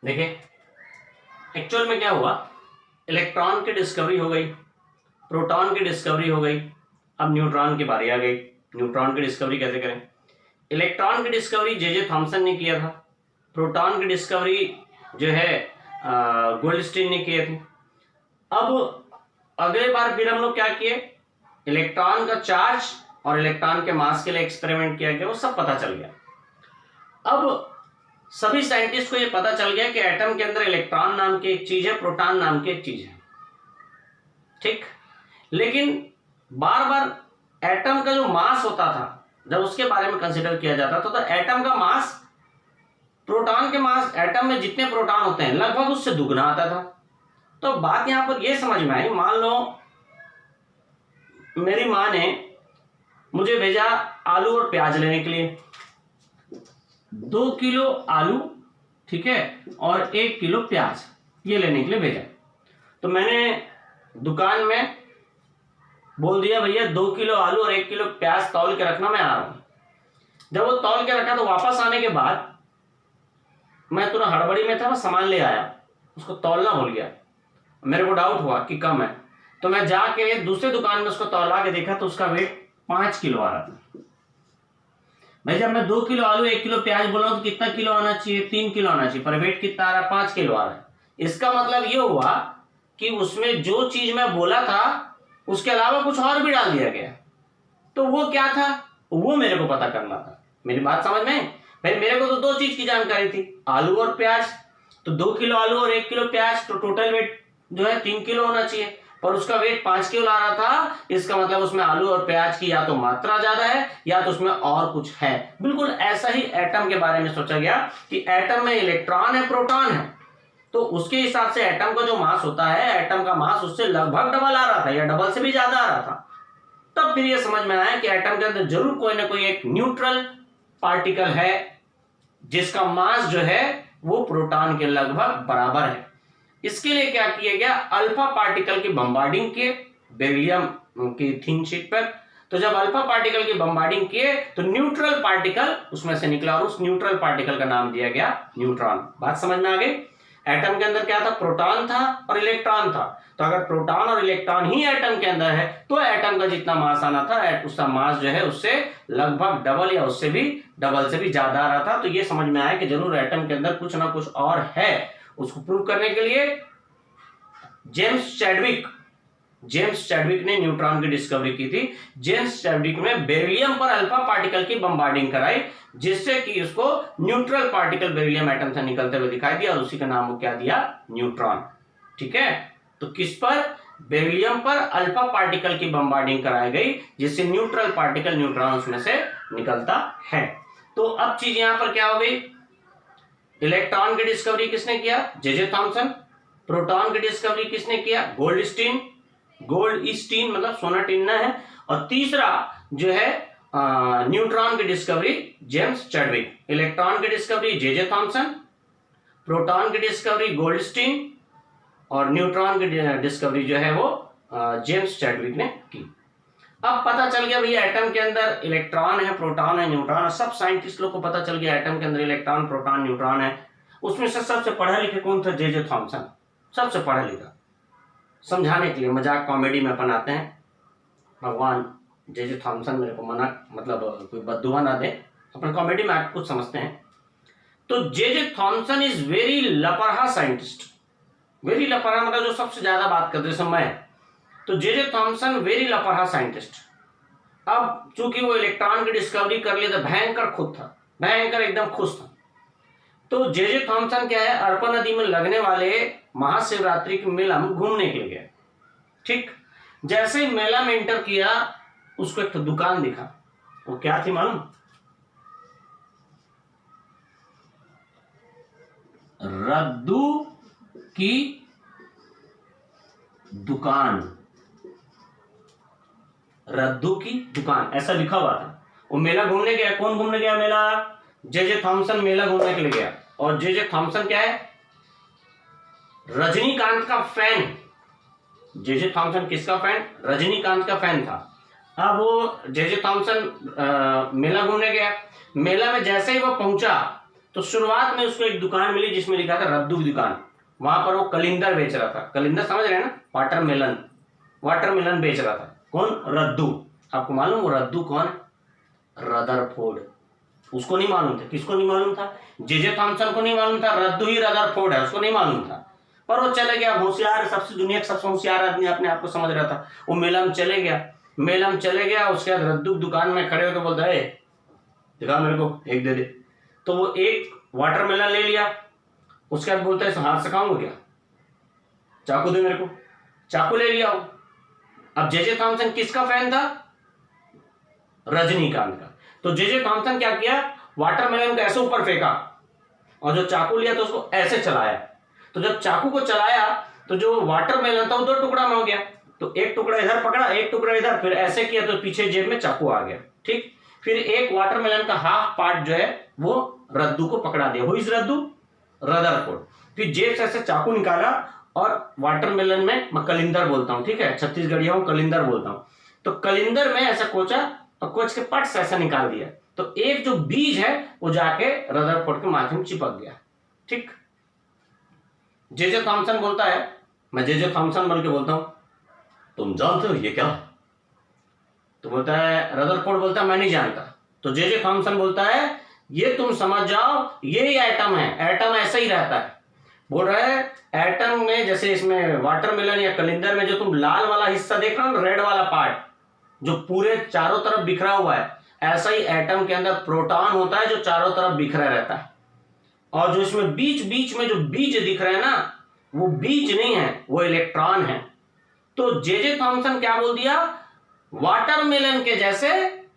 देखिए एक्चुअल में क्या हुआ, इलेक्ट्रॉन की डिस्कवरी हो गई, प्रोटॉन की डिस्कवरी हो गई, अब न्यूट्रॉन की बारी आ गई। न्यूट्रॉन की डिस्कवरी कैसे करें? इलेक्ट्रॉन की डिस्कवरी जे थॉमसन ने किया था, प्रोटॉन की डिस्कवरी जो है गोल्डस्टीन ने किए थे। अब अगले बार फिर हम लोग क्या किए, इलेक्ट्रॉन का चार्ज और इलेक्ट्रॉन के मास के लिए एक्सपेरिमेंट किया गया, वो सब पता चल गया। अब सभी साइंटिस्ट को ये पता चल गया कि एटम के अंदर इलेक्ट्रॉन नाम की एक चीज है, प्रोटॉन नाम की एक चीज है, ठीक। लेकिन बार बार एटम का जो मास होता था, जब उसके बारे में कंसीडर किया जाता था, तो एटम का मास प्रोटॉन के मास, एटम में जितने प्रोटॉन होते हैं लगभग उससे दुगना आता था। तो बात यहां पर यह समझ में आई, मान लो मेरी मां ने मुझे भेजा आलू और प्याज लेने के लिए, 2 किलो आलू, ठीक है, और 1 किलो प्याज ये लेने के लिए भेजा। तो मैंने दुकान में बोल दिया भैया 2 किलो आलू और 1 किलो प्याज तौल के रखना, मैं आ रहा हूं। जब वो तौल के रखा तो वापस आने के बाद मैं तुरंत हड़बड़ी में था, मैं सामान ले आया, उसको तौलना भूल गया। मेरे को डाउट हुआ कि कम है, तो मैं जाके दूसरे दुकान में उसको तौला के देखा तो उसका वेट 5 किलो आ रहा था। भाई जब मैं 2 किलो आलू 1 किलो प्याज बोला तो कितना किलो आना चाहिए? 3 किलो आना चाहिए, पर वेट कितना आ रहा है? 5 किलो आ रहा है। इसका मतलब ये हुआ कि उसमें जो चीज मैं बोला था उसके अलावा कुछ और भी डाल दिया गया। तो वो क्या था, वो मेरे को पता करना था। मेरी बात समझ में? भाई मेरे को तो 2 चीज की जानकारी थी, आलू और प्याज। तो 2 किलो आलू और 1 किलो प्याज, तो टोटल वेट जो है 3 किलो होना चाहिए, पर उसका वेट 5 किलो ला रहा था। इसका मतलब उसमें आलू और प्याज की या तो मात्रा ज्यादा है या तो उसमें और कुछ है। बिल्कुल ऐसा ही एटम के बारे में सोचा गया कि एटम में इलेक्ट्रॉन है, प्रोटॉन है, तो उसके हिसाब से एटम का जो मास होता है, एटम का मास उससे लगभग डबल आ रहा था या डबल से भी ज्यादा आ रहा था। तब फिर ये समझ में आया कि एटम के अंदर जरूर कोई ना कोई एक न्यूट्रल पार्टिकल है जिसका मास जो है वो प्रोटॉन के लगभग बराबर है। इसके लिए क्या किया गया, अल्फा पार्टिकल की बम्बार्डिंग किए बेरिलियम की थिन शीट पर। तो जब अल्फा पार्टिकल की बम्बार्डिंग किए तो न्यूट्रल पार्टिकल उसमें से निकला और उस न्यूट्रल पार्टिकल का नाम दिया गया न्यूट्रॉन। बात समझ में आ गई? एटम के अंदर क्या था, प्रोटॉन था और इलेक्ट्रॉन था। तो अगर प्रोटॉन और इलेक्ट्रॉन ही एटम के अंदर है तो एटम का जितना मास आना था उसका मास जो है उससे लगभग डबल या उससे भी डबल से भी ज्यादा आ रहा था। तो ये समझ में आया कि जरूर एटम के अंदर कुछ ना कुछ और है। उसको प्रूव करने के लिए जेम्स चैडविक ने न्यूट्रॉन की डिस्कवरी की थी। जेम्स चैडविक ने बेरिलियम पर अल्फा पार्टिकल की बम्बार्डिंग कराई, जिससे कि उसको न्यूट्रल पार्टिकल बेरिलियम एटम से निकलते हुए दिखाई दिया और उसी का नाम वो क्या दिया, न्यूट्रॉन। ठीक है, तो किस पर, बेरिलियम पर अल्फा पार्टिकल की बम्बार्डिंग कराई गई, जिससे न्यूट्रल पार्टिकल न्यूट्रॉन उसमें से निकलता है। तो अब चीज यहां पर क्या हो गई, इलेक्ट्रॉन की डिस्कवरी किसने किया, जे थॉमसन। प्रोटॉन की डिस्कवरी किसने किया, गोल्डस्टीन मतलब सोना टीनना है। और तीसरा जो है न्यूट्रॉन की डिस्कवरी जेम्स चैडविक। इलेक्ट्रॉन की डिस्कवरी जे थॉमसन, प्रोटॉन की डिस्कवरी गोल्डस्टीन और न्यूट्रॉन की डिस्कवरी जो है वो जेम्स चैडविक ने की। अब पता चल गया भैया एटम के अंदर इलेक्ट्रॉन है, प्रोटॉन है, न्यूट्रॉन है। सब साइंटिस्ट लोग को पता चल गया एटम के अंदर इलेक्ट्रॉन, प्रोटॉन, न्यूट्रॉन है। उसमें से सबसे पढ़ा लिखे कौन था, जे थॉमसन, सबसे पढ़ा लिखा। समझाने के लिए मजाक कॉमेडी में अपन आते हैं, भगवान जे थॉमसन मेरे को मना मतलब कोई बद्दुआ ना दे, अपन कॉमेडी में आप कुछ समझते हैं। तो जे थॉमसन इज वेरी लापरवाह साइंटिस्ट। वेरी लापरवाह मतलब जो सबसे ज्यादा बात करते समय। तो जे थॉमसन वेरी लापरवाह साइंटिस्ट। अब चूंकि वो इलेक्ट्रॉन की डिस्कवरी कर लिया था, भयंकर खुद था, भयंकर एकदम खुश था। तो जे थॉमसन क्या है, अर्पा नदी में लगने वाले महाशिवरात्रि के मेला में घूमने के लिए गया। ठीक, जैसे ही मेला में एंटर किया उसको एक तो दुकान दिखा। वो क्या थी मालूम, रद्दू की दुकान। रद्दू की दुकान ऐसा लिखा हुआ था। वो मेला घूमने गया। कौन घूमने गया मेला, जे थॉमसन मेला घूमने के लिए गया। और जे थॉमसन क्या है, रजनीकांत का फैन। जे थॉमसन किसका फैन, रजनीकांत का फैन था। अब वो जे थॉमसन मेला घूमने गया। मेला में जैसे ही वो पहुंचा तो शुरुआत में उसको एक दुकान मिली जिसमें लिखा था रद्दू की दुकान। वहां पर वो कलिंदर बेच रहा था। कलिंदर समझ रहे हैं ना, वाटरमेलन, वाटरमेलन बेच रहा था। कौन? रद्दू। आपको मालूम वो रद्दू कौन है? रदरफोर्ड। उसको नहीं मालूम था। किसको नहीं मालूम था? जे थॉमसन को नहीं मालूम था रद्दू ही रदरफोर्ड है, उसको नहीं मालूम था। पर वो चले गया, होशियार, सबसे दुनिया का सबसे होशियार आदमी अपने आप को समझ रहा था। वो मेला में चले गया, मेला में चले गया। उसके बाद रद्दू की दुकान में खड़े होकर बोलता है दिखा मेरे को, एक दे दे। तो वो एक वाटरमेलन ले लिया। उसके बाद बोलता है हाथ से खाऊंगा क्या, चाकू दे मेरे को। चाकू ले लिया। अब जे थॉमसन किसका फैन था? रजनीकांत का। तो जे थॉमसन क्या किया, वाटरमेलन को ऐसे ऊपर फेंका और जो चाकू लिया तो उसको ऐसे चलाया। तो जब चाकू को चलाया तो जो वाटरमेलन था वो 2 टुकड़ा में हो गया। तो एक टुकड़ा इधर पकड़ा, एक टुकड़ा इधर, फिर ऐसे किया तो पीछे जेब में चाकू आ गया। ठीक, फिर एक वाटरमेलन का हाफ पार्ट जो है वो रद्दू को पकड़ा दिया। हुई रद्दू? रदरफोर्ड। फिर जेब से ऐसे चाकू निकाला और वाटरमेलन में, मैं कलिंदर बोलता हूँ, ठीक है, छत्तीसगढ़िया हूं, कलिंदर बोलता हूँ। तो कलिंदर में ऐसा कोचा और कोच के पट से ऐसा निकाल दिया। तो एक जो बीज है वो जाके रदरफोर्ड के माथे में चिपक गया। ठीक, जे थॉमसन बोलता है, मैं जे थॉमसन बोल के बोलता हूं तुम जानते हो ये क्या? तो बोलता है, रदरफोर्ड बोलता है मैं नहीं जानता। तो जे थॉमसन बोलता है ये तुम समझ जाओ ये ही एटम है, एटम ऐसा ही रहता है। बोल रहा है एटम में, जैसे इसमें वाटरमेलन या कलिंदर में जो तुम लाल वाला हिस्सा देख रहे हो, रेड वाला पार्ट जो पूरे चारों तरफ बिखरा हुआ है, ऐसा ही एटम के अंदर प्रोटॉन होता है जो चारों तरफ बिखरा रहता है। और जो इसमें बीच बीच में जो बीज दिख रहे हैं ना, वो बीज नहीं है, वो इलेक्ट्रॉन है। तो जे थॉमसन क्या बोल दिया, वाटरमेलन के जैसे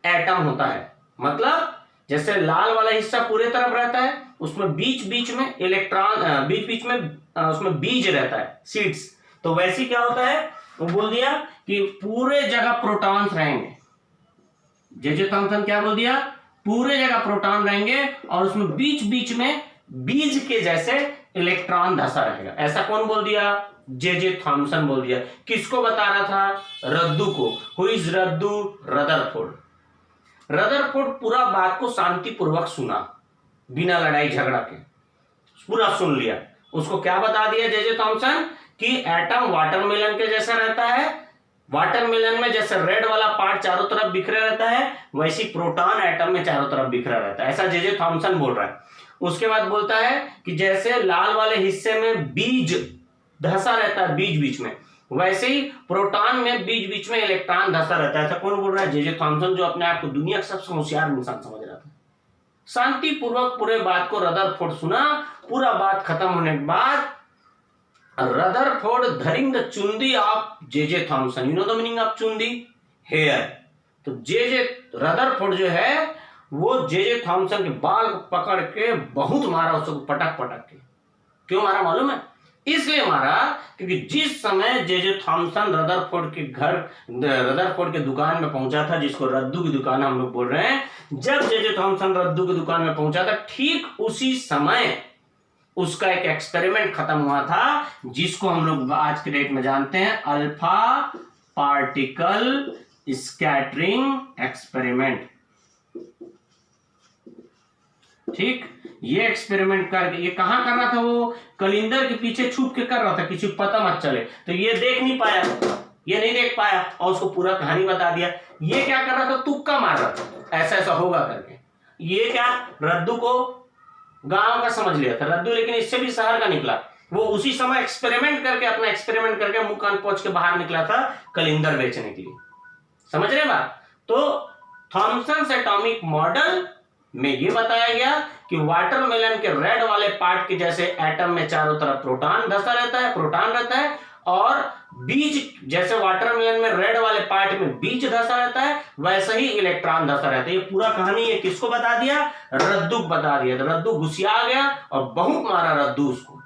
एटम होता है। मतलब जैसे लाल वाला हिस्सा पूरे तरफ रहता है, उसमें बीच बीच में इलेक्ट्रॉन, बीच बीच में उसमें बीज रहता है, सीड्स। तो वैसे क्या होता है, वो बोल दिया कि पूरे जगह प्रोटॉन्स रहेंगे। जे थॉमसन क्या बोल दिया, पूरे जगह प्रोटॉन रहेंगे और उसमें बीच बीच में बीज के जैसे इलेक्ट्रॉन धसा रहेगा। ऐसा कौन बोल दिया? जे थॉमसन बोल दिया। किसको बता रहा था? रद्दू को। हु इज रद्दू? रदरफोर्ड। रदरफोर्ड पूरा बात को शांतिपूर्वक सुना, बिना लड़ाई झगड़ा के पूरा सुन लिया। उसको क्या बता दिया जे थॉमसन कि एटम वाटरमेलन के जैसा रहता है, वाटरमेलन में जैसे रेड वाला पार्ट चारों तरफ बिखरा रहता है, वैसी प्रोटॉन एटम में चारों तरफ बिखरा रहता है। ऐसा जे थॉमसन बोल रहा है। उसके बाद बोलता है कि जैसे लाल वाले हिस्से में बीज धसा रहता है बीच बीच में, वैसे ही प्रोटॉन में बीच बीच में इलेक्ट्रॉन धसा रहता है। ऐसा कौन बोल रहा है? जे थॉमसन, जो अपने आप को दुनिया का सबसे होशियार इंसान समझ रहा था। शांतिपूर्वक पूरे बात को रदरफोर्ड सुना। पूरा बात खत्म होने के बाद रदरफोर्ड धरिंग द चुंदी of J Thomson. You know the meaning of चुंदी? हेयर। तो जे रदरफोर्ड जो है वो जे थॉमसन के बाल को पकड़ के बहुत मारा, उसको पटक पटक के। क्यों मारा मालूम है? इसलिए मारा क्योंकि जिस समय जे थॉमसन रदरफोर्ड के घर, रदरफोर्ड के दुकान में पहुंचा था, जिसको रद्दू की दुकान हम लोग बोल रहे हैं, जब जे थॉमसन रद्दू की दुकान में पहुंचा था, ठीक उसी समय उसका एक एक्सपेरिमेंट खत्म हुआ था, जिसको हम लोग आज के डेट में जानते हैं अल्फा पार्टिकल स्कैटरिंग एक्सपेरिमेंट। ठीक, ये एक्सपेरिमेंट करके, ये कहां कर रहा था? वो कलिंदर के पीछे छुप के कर रहा था, किसी को पता मत चले। तो ये देख नहीं पाया, ये नहीं देख पाया और उसको पूरा कहानी बता दिया। ये क्या कर रहा था? तुक्का मार रहा था, ऐसा ऐसा होगा करके। ये क्या, रद्दू को गांव का समझ लिया था रद्दू, लेकिन इससे भी शहर का निकला। वो उसी समय एक्सपेरिमेंट करके, अपना एक्सपेरिमेंट करके मुंह कान पोंछ के बाहर निकला था कलिंदर बेचने के लिए। समझ रहे बात? तो थॉमसन एटॉमिक मॉडल में ये बताया गया कि वाटरमेलन के रेड वाले पार्ट के जैसे एटम में चारों तरफ प्रोटॉन धसा रहता है, प्रोटॉन रहता है, और बीज जैसे वाटरमेलन में रेड वाले पार्ट में बीज धसा रहता है, वैसे ही इलेक्ट्रॉन धसा रहता है। ये पूरा कहानी ये किसको बता दिया? रद्दू बता दिया। तो रद्दू गुस्सा गया और बहुत मारा रद्दू उसको।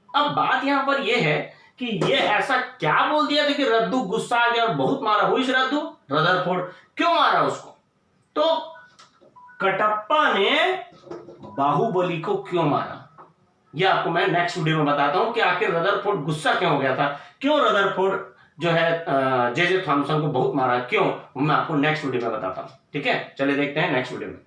अब बात यहां पर यह है कि ये ऐसा क्या बोल दिया था कि रद्दू गुस्सा आ गया और बहुत मारा? हुई रद्दू? रदरफोर्ड। क्यों मारा उसको? तो कटप्पा ने बाहुबली को क्यों मारा, यह आपको मैं नेक्स्ट वीडियो में बताता हूं कि आखिर रदरफोर्ड गुस्सा क्यों हो गया था, क्यों रदरफोर्ड जो है जे थॉमसन को बहुत मारा, क्यों, मैं आपको नेक्स्ट वीडियो में बताता हूं। ठीक है, चलिए देखते हैं नेक्स्ट वीडियो में।